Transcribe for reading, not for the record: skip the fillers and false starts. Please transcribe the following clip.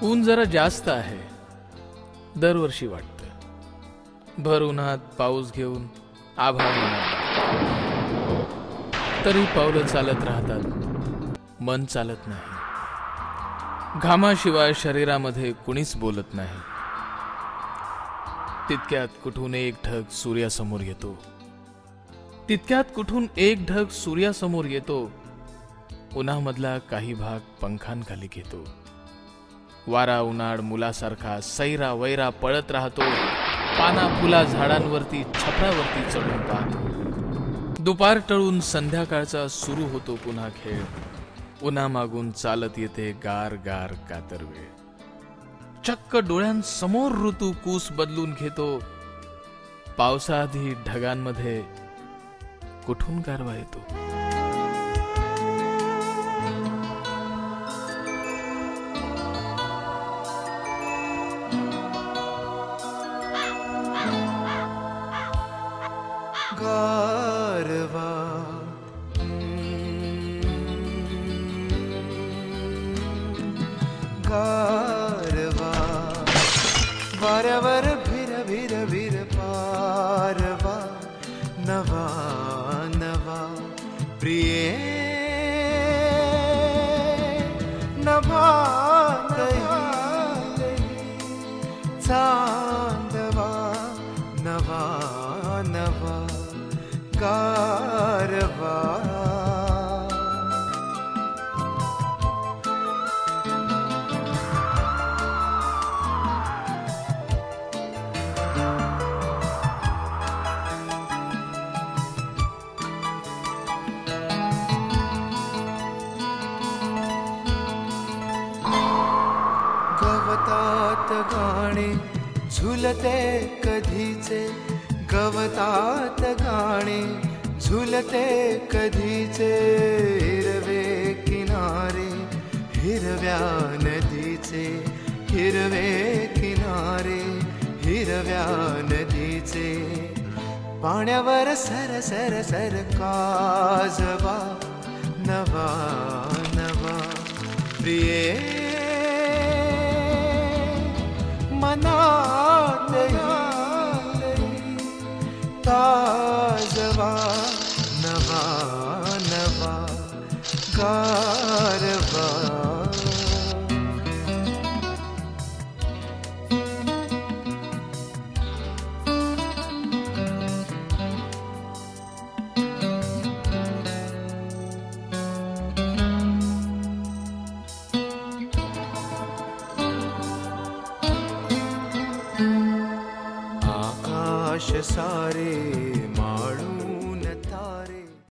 ऊन जरा जास्त आहे, दरवर्षी वाटतं. भर उन्हात पाऊस घेऊन आभाळ मनात, तरी पावलं चालत राहतात, मन चालत नाही. घामाशिवाय शरीरामध्ये कुणीच बोलत नाही. तितक्यात कुठून एक ढग सूर्यासमोर येतो. उन्हामधला काही भाग पंखांखाली घेतो. वारा उन्हाळ मुलासारखा सैरा वैरा पळत राहतो. पाना फुला झाडांवरती छपरावरती चढून पाहतो. दुपार टळून संध्याकाळचा सुरू होतो पुन्हा खेळ. उन्हामागून चालत येते गार गार कातर वेळ. चक्क डोळ्यांसमोर ऋतू कूस बदलून घेतो. पावसाआधी ढगांमध्ये कुठून गारवा येतो. गारवा गारवा वाऱ्यावर भिर भिर भिर पारवा. नवा नवा प्रिये नभा चांदवा. नवा नवा गारवा. गवतात गाणे झुलते कधीचे. गवतात गाणे झुलते कधीचे. हिरवे किनारे हिरव्या नदीचे. हिरवे किनारे हिरव्या नदीचे. पाण्यावर सर सर सर काजवा. नवा नवा प्रिये मनात ताजवा. नवा नवा गारवा. आकाश सारे माळू